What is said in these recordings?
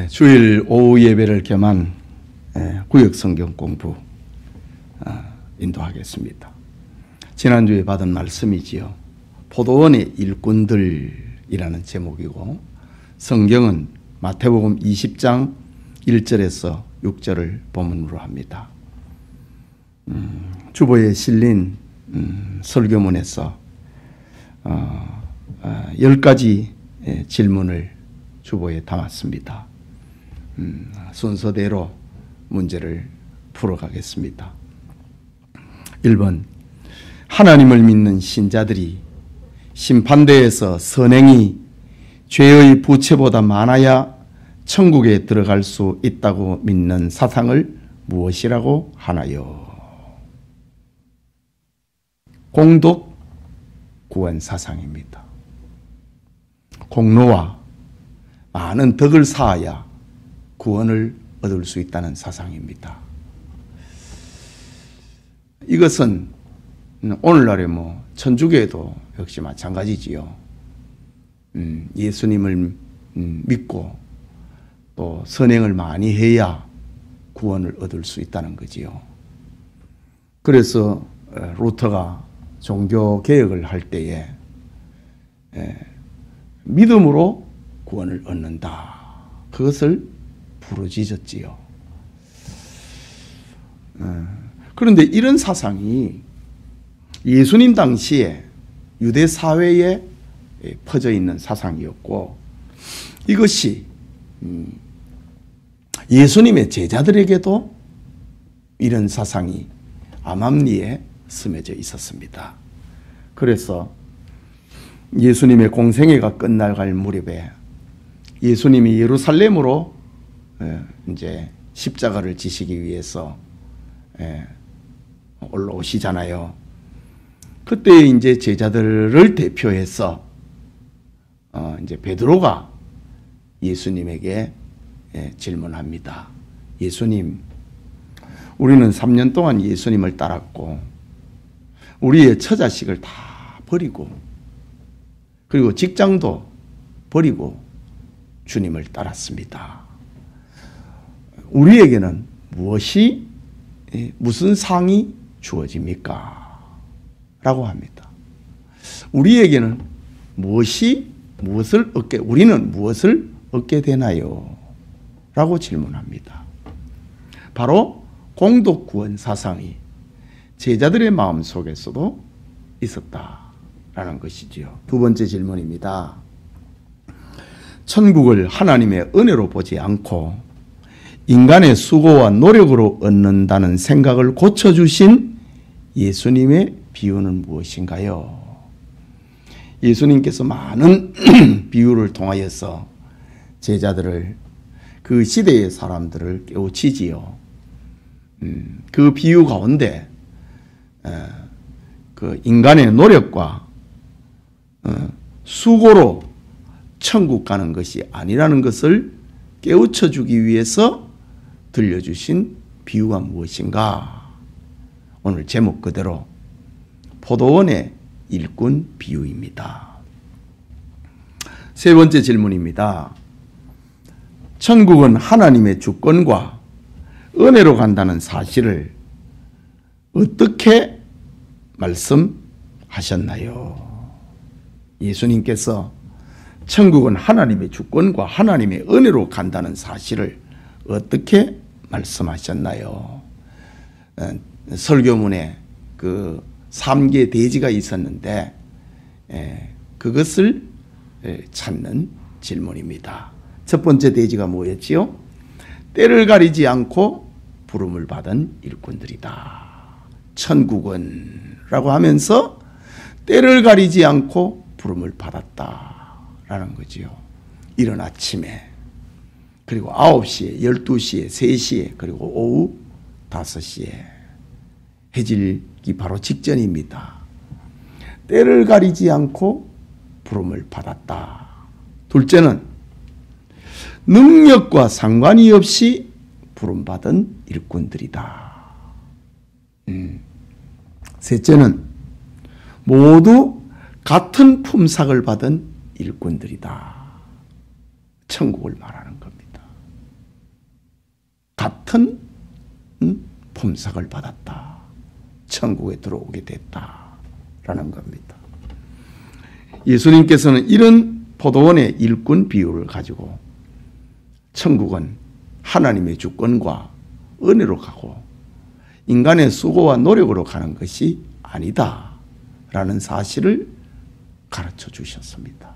주일 오후 예배를 겸한 구역 성경 공부 인도하겠습니다. 지난주에 받은 말씀이지요. 포도원의 일꾼들이라는 제목이고, 성경은 마태복음 20장 1절에서 6절을 본문으로 합니다. 주보에 실린 설교문에서 10가지 질문을 주보에 담았습니다. 순서대로 문제를 풀어가겠습니다. 1번, 하나님을 믿는 신자들이 심판대에서 선행이 죄의 부채보다 많아야 천국에 들어갈 수 있다고 믿는 사상을 무엇이라고 하나요? 공덕 구원 사상입니다. 공로와 많은 덕을 쌓아야 구원을 얻을 수 있다는 사상입니다. 이것은 오늘날의 천주교에도 역시 마찬가지지요. 예수님을 믿고 또 선행을 많이 해야 구원을 얻을 수 있다는 거지요. 그래서 루터가 종교 개혁을 할 때에 믿음으로 구원을 얻는다, 그것을 부르짖었지요. 그런데 이런 사상이 예수님 당시에 유대 사회에 퍼져 있는 사상이었고, 이것이 예수님의 제자들에게도 이런 사상이 암암리에 스며져 있었습니다. 그래서 예수님의 공생애가 끝나갈 무렵에 예수님이 예루살렘으로 이제 십자가를 지시기 위해서 올라오시잖아요. 그때 이제 제자들을 대표해서 이제 베드로가 예수님에게 질문합니다. 예수님, 우리는 3년 동안 예수님을 따랐고 우리의 처자식을 다 버리고 그리고 직장도 버리고 주님을 따랐습니다. 우리에게는 무슨 상이 주어집니까? 라고 합니다. 우리에게는 우리는 무엇을 얻게 되나요? 라고 질문합니다. 바로 공덕구원 사상이 제자들의 마음 속에서도 있었다라는 것이지요. 두 번째 질문입니다. 천국을 하나님의 은혜로 보지 않고 인간의 수고와 노력으로 얻는다는 생각을 고쳐주신 예수님의 비유는 무엇인가요? 예수님께서 많은 비유를 통하여서 제자들을, 그 시대의 사람들을 깨우치지요. 그 비유 가운데 그 인간의 노력과 수고로 천국 가는 것이 아니라는 것을 깨우쳐 주기 위해서 들려주신 비유가 무엇인가? 오늘 제목 그대로 포도원의 일꾼 비유입니다. 세 번째 질문입니다. 천국은 하나님의 주권과 은혜로 간다는 사실을 어떻게 말씀하셨나요? 예수님께서 천국은 하나님의 주권과 하나님의 은혜로 간다는 사실을 어떻게 말씀하셨나요? 설교문에 그 3개 대지가 있었는데 그것을 찾는 질문입니다. 첫 번째 대지가 뭐였지요? 때를 가리지 않고 부름을 받은 일꾼들이다. 천국은 라고 하면서 때를 가리지 않고 부름을 받았다라는 거지요. 이른 아침에, 그리고 9시에, 12시에, 3시에, 그리고 오후 5시에 해질기 바로 직전입니다. 때를 가리지 않고 부름을 받았다. 둘째는 능력과 상관이 없이 부름받은 일꾼들이다. 셋째는 모두 같은 품삯을 받은 일꾼들이다. 천국을 말하는 겁니다. 같은 품삯을 받았다. 천국에 들어오게 됐다라는 겁니다. 예수님께서는 이런 포도원의 일꾼 비유를 가지고 천국은 하나님의 주권과 은혜로 가고 인간의 수고와 노력으로 가는 것이 아니다라는 사실을 가르쳐 주셨습니다.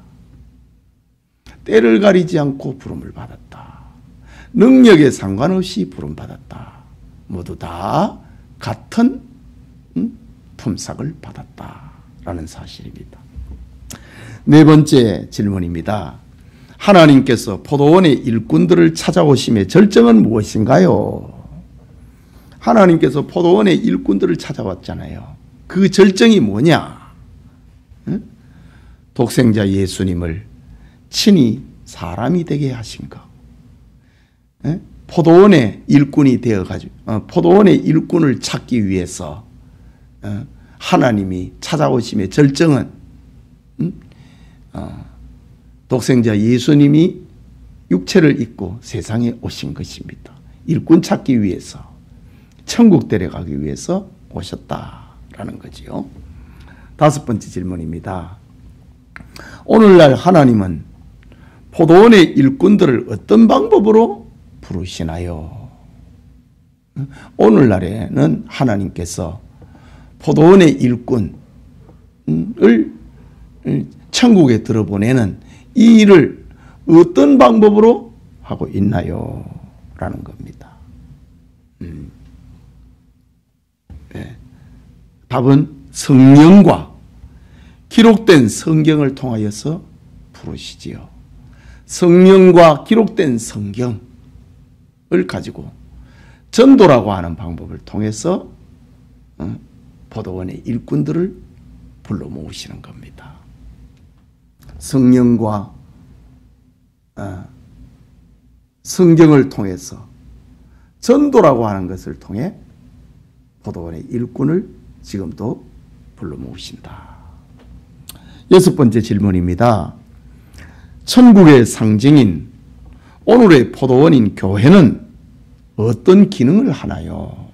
때를 가리지 않고 부름을 받았다. 능력에 상관없이 부름받았다. 모두 다 같은 품삯을 받았다라는 사실입니다. 네 번째 질문입니다. 하나님께서 포도원의 일꾼들을 찾아오심의 절정은 무엇인가요? 하나님께서 포도원의 일꾼들을 찾아왔잖아요. 그 절정이 뭐냐? 독생자 예수님을 친히 사람이 되게 하신 것. 포도원의 일꾼이 되어가지고 포도원의 일꾼을 찾기 위해서 하나님이 찾아오심의 절정은 독생자 예수님이 육체를 입고 세상에 오신 것입니다. 일꾼 찾기 위해서, 천국 데려가기 위해서 오셨다라는 거지요. 다섯 번째 질문입니다. 오늘날 하나님은 포도원의 일꾼들을 어떤 방법으로 부르시나요? 오늘날에는 하나님께서 포도원의 일꾼을 천국에 들어보내는 이 일을 어떤 방법으로 하고 있나요? 라는 겁니다. 네. 답은 성령과 기록된 성경을 통하여서 부르시지요. 성령과 기록된 성경을 가지고 전도라고 하는 방법을 통해서 포도원의 일꾼들을 불러 모으시는 겁니다. 성령과 성경을 통해서 전도라고 하는 것을 통해 포도원의 일꾼을 지금도 불러 모으신다. 여섯 번째 질문입니다. 천국의 상징인 오늘의 포도원인 교회는 어떤 기능을 하나요?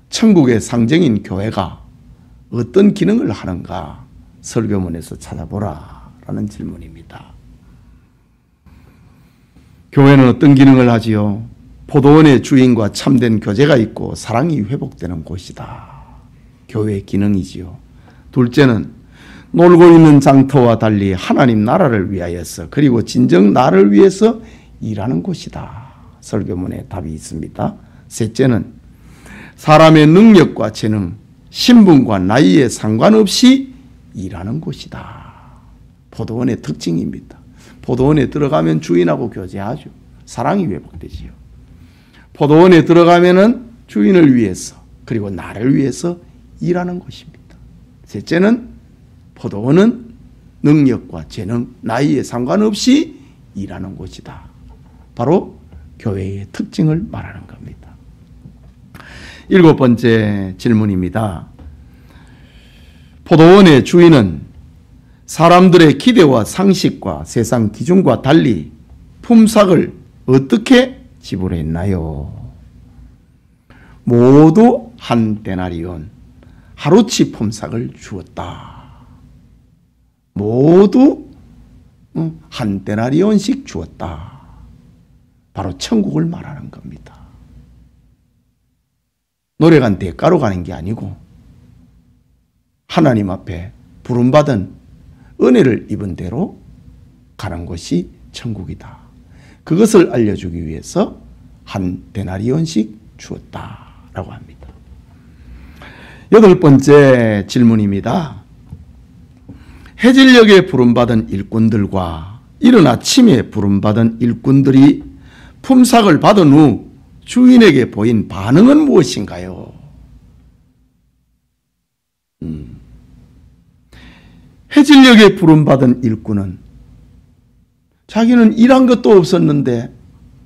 천국의 상징인 교회가 어떤 기능을 하는가? 설교문에서 찾아보라 라는 질문입니다. 교회는 어떤 기능을 하지요? 포도원의 주인과 참된 교제가 있고 사랑이 회복되는 곳이다. 교회의 기능이지요. 둘째는 놀고 있는 장터와 달리 하나님 나라를 위하여서 그리고 진정 나를 위해서 일하는 곳이다. 설교문에 답이 있습니다. 셋째는 사람의 능력과 재능, 신분과 나이에 상관없이 일하는 곳이다. 포도원의 특징입니다. 포도원에 들어가면 주인하고 교제하죠. 사랑이 회복되지요. 포도원에 들어가면은 주인을 위해서 그리고 나를 위해서 일하는 곳입니다. 셋째는 포도원은 능력과 재능, 나이에 상관없이 일하는 곳이다. 바로 교회의 특징을 말하는 겁니다. 일곱 번째 질문입니다. 포도원의 주인은 사람들의 기대와 상식과 세상 기준과 달리 품삯을 어떻게 지불했나요? 모두 한 데나리온, 하루치 품삯을 주었다. 모두 한 데나리온씩 주었다. 바로 천국을 말하는 겁니다. 노력한 대가로 가는 게 아니고 하나님 앞에 부름받은 은혜를 입은 대로 가는 것이 천국이다. 그것을 알려주기 위해서 한 데나리온씩 주었다라고 합니다. 여덟 번째 질문입니다. 해질녘에 부름받은 일꾼들과 이른 아침에 부름받은 일꾼들이 품삯을 받은 후 주인에게 보인 반응은 무엇인가요? 해질녘에 부름받은 일꾼은 자기는 일한 것도 없었는데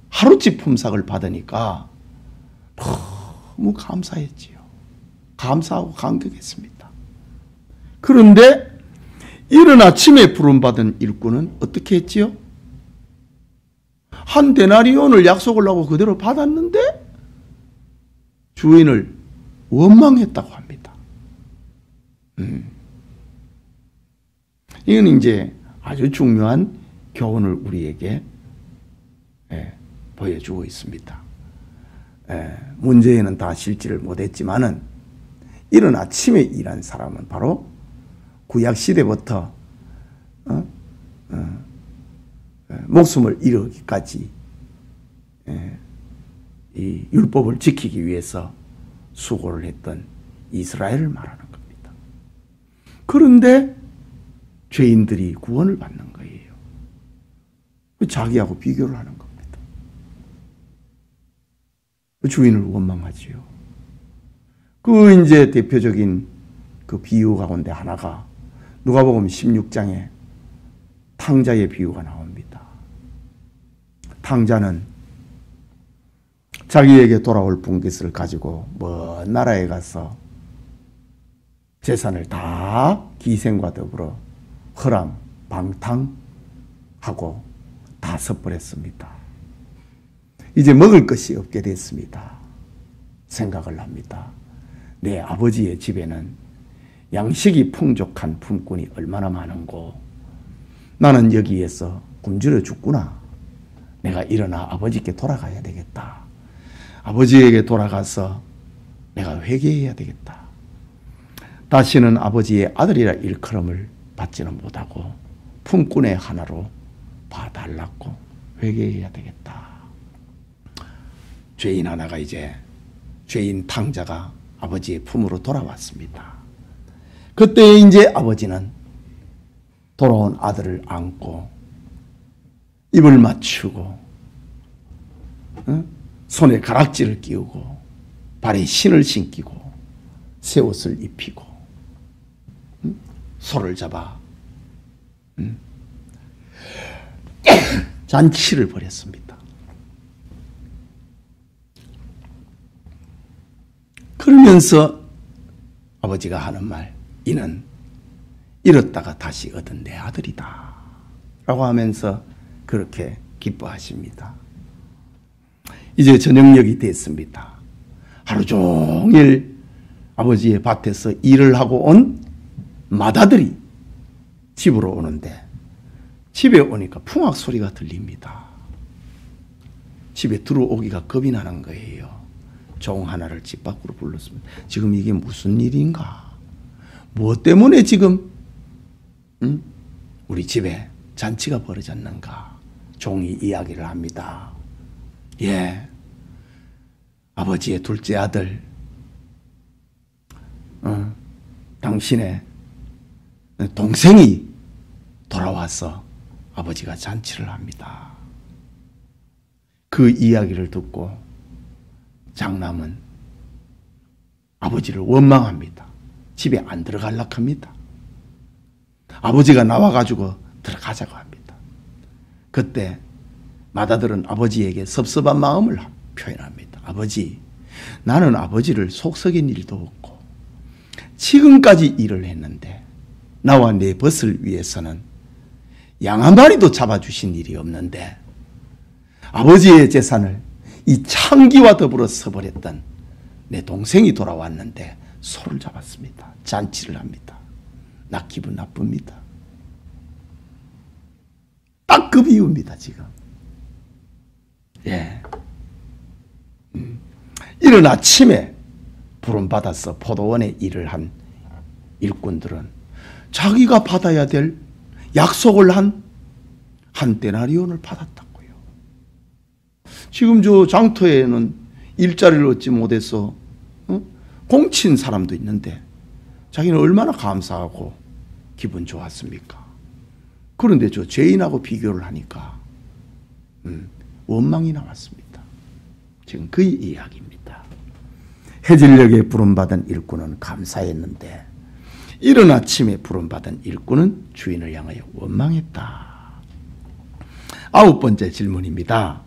하루치 품삯을 받으니까 너무 감사했지요. 감사하고 감격했습니다. 그런데 이른 아침에 부름받은 일꾼은 어떻게 했지요? 한 데나리온을 약속을 하고 그대로 받았는데 주인을 원망했다고 합니다. 이건 이제 아주 중요한 교훈을 우리에게 보여주고 있습니다. 문제에는 다 실지를 못했지만은 이른 아침에 일한 사람은 바로 구약시대부터 목숨을 잃기까지 이 율법을 지키기 위해서 수고를 했던 이스라엘을 말하는 겁니다. 그런데 죄인들이 구원을 받는 거예요. 자기하고 비교를 하는 겁니다. 주인을 원망하지요. 그 이제 대표적인 그 비유 가운데 하나가 누가복음 16장에 탕자의 비유가 나옵니다. 탕자는 자기에게 돌아올 분깃을 가지고 먼 나라에 가서 재산을 다 기생과 더불어 허랑, 방탕하고 다 섣버렸습니다. 이제 먹을 것이 없게 됐습니다. 생각을 합니다. 내 아버지의 집에는 양식이 풍족한 품꾼이 얼마나 많은고 나는 여기에서 굶주려 죽구나. 내가 일어나 아버지께 돌아가야 되겠다. 아버지에게 돌아가서 내가 회개해야 되겠다. 다시는 아버지의 아들이라 일컬음을 받지는 못하고 품꾼의 하나로 봐달라고 회개해야 되겠다. 죄인 하나가 이제 죄인 탕자가 아버지의 품으로 돌아왔습니다. 그때 이제 아버지는 돌아온 아들을 안고 입을 맞추고 손에 가락지를 끼우고 발에 신을 신기고 새 옷을 입히고 소를 잡아 잔치를 벌였습니다. 그러면서 아버지가 하는 말, 이는 잃었다가 다시 얻은 내 아들이다 라고 하면서 그렇게 기뻐하십니다. 이제 저녁녘이 됐습니다. 하루 종일 아버지의 밭에서 일을 하고 온 맏아들이 집으로 오는데 집에 오니까 풍악 소리가 들립니다. 집에 들어오기가 겁이 나는 거예요. 종 하나를 집 밖으로 불렀습니다. 지금 이게 무슨 일인가? 무엇 때문에 지금 우리 집에 잔치가 벌어졌는가? 종이 이야기를 합니다. 예, 아버지의 둘째 아들, 당신의 동생이 돌아와서 아버지가 잔치를 합니다. 그 이야기를 듣고 장남은 아버지를 원망합니다. 집에 안 들어가려고 합니다. 아버지가 나와가지고 들어가자고 합니다. 그때 맏아들은 아버지에게 섭섭한 마음을 표현합니다. 아버지, 나는 아버지를 속썩인 일도 없고 지금까지 일을 했는데 나와 내 벗을 위해서는 양 한 마리도 잡아주신 일이 없는데 아버지의 재산을 이 창기와 더불어 써버렸던 내 동생이 돌아왔는데 소를 잡았습니다. 잔치를 합니다. 나 기분 나쁩니다. 딱 그 비유입니다, 지금. 예. 이른 아침에 부름받아서 포도원에 일을 한 일꾼들은 자기가 받아야 될 약속을 한 데나리온을 받았다고요. 지금 저 장터에는 일자리를 얻지 못해서 공친 사람도 있는데 자기는 얼마나 감사하고 기분 좋았습니까? 그런데 저 죄인하고 비교를 하니까 원망이 나왔습니다. 지금 그 이야기입니다. 해질녘에 부름받은 일꾼은 감사했는데 이른 아침에 부름받은 일꾼은 주인을 향하여 원망했다. 9번째 질문입니다.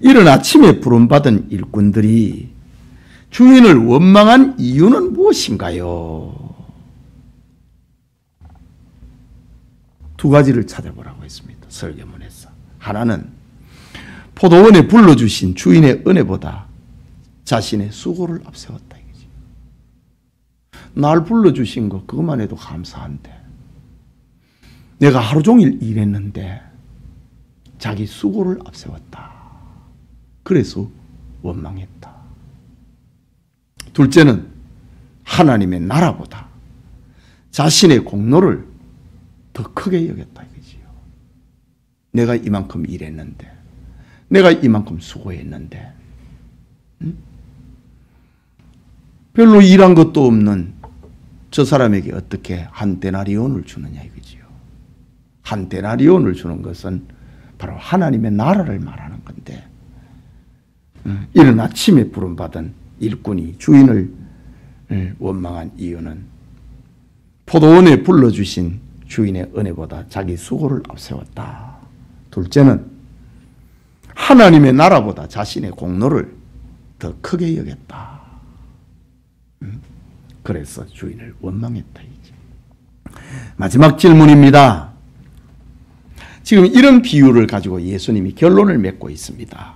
이른 아침에 부름받은 일꾼들이 주인을 원망한 이유는 무엇인가요? 두 가지를 찾아보라고 했습니다. 설계문에서. 하나는 포도원에 불러주신 주인의 은혜보다 자신의 수고를 앞세웠다 이거지. 날 불러주신 거 그것만 해도 감사한데 내가 하루 종일 일했는데 자기 수고를 앞세웠다. 그래서 원망했다. 둘째는 하나님의 나라보다 자신의 공로를 더 크게 여겼다 이거지요. 내가 이만큼 일했는데, 내가 이만큼 수고했는데, 별로 일한 것도 없는 저 사람에게 어떻게 한 데나리온을 주느냐 이거지요. 한 데나리온을 주는 것은 바로 하나님의 나라를 말하는 건데, 이른 아침에 부름받은 일꾼이 주인을 원망한 이유는 포도원에 불러주신 주인의 은혜보다 자기 수고를 앞세웠다. 둘째는 하나님의 나라보다 자신의 공로를 더 크게 여겼다. 그래서 주인을 원망했다. 이제. 마지막 질문입니다. 지금 이런 비유를 가지고 예수님이 결론을 맺고 있습니다.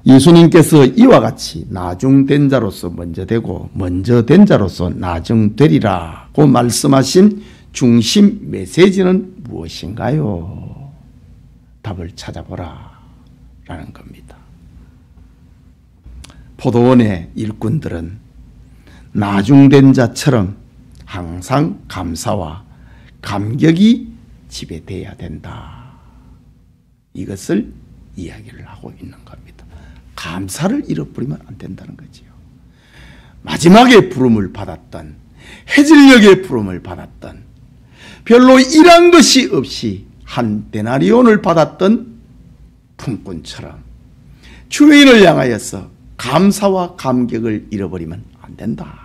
예수님께서 이와 같이 나중된 자로서 먼저 되고 먼저 된 자로서 나중되리라고 말씀하신 중심 메시지는 무엇인가요? 답을 찾아보라 라는 겁니다. 포도원의 일꾼들은 나중된 자처럼 항상 감사와 감격이 지배되어야 된다. 이것을 이야기를 하고 있는 겁니다. 감사를 잃어버리면 안 된다는 거지요. 마지막에 부름을 받았던, 해질녘에 부름을 받았던, 별로 일한 것이 없이 한 데나리온을 받았던 품꾼처럼 주인을 향하여서 감사와 감격을 잃어버리면 안 된다.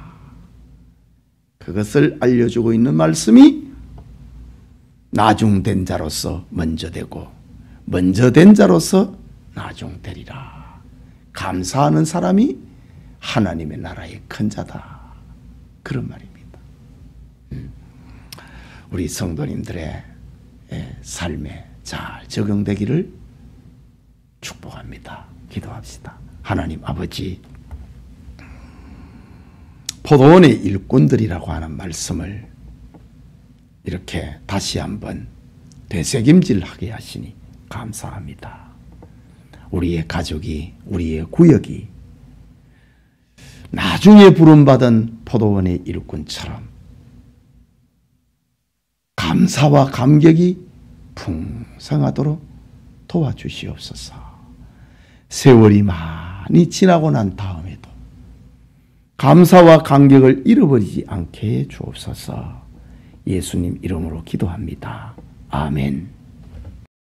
그것을 알려주고 있는 말씀이 나중된 자로서 먼저 되고 먼저 된 자로서 나중되리라. 감사하는 사람이 하나님의 나라의 큰 자다. 그런 말입니다. 우리 성도님들의 삶에 잘 적용되기를 축복합니다. 기도합시다. 하나님 아버지, 포도원의 일꾼들이라고 하는 말씀을 이렇게 다시 한번 되새김질하게 하시니 감사합니다. 우리의 가족이, 우리의 구역이 나중에 부름받은 포도원의 일꾼처럼 감사와 감격이 풍성하도록 도와주시옵소서. 세월이 많이 지나고 난 다음에도 감사와 감격을 잃어버리지 않게 해 주옵소서. 예수님 이름으로 기도합니다. 아멘.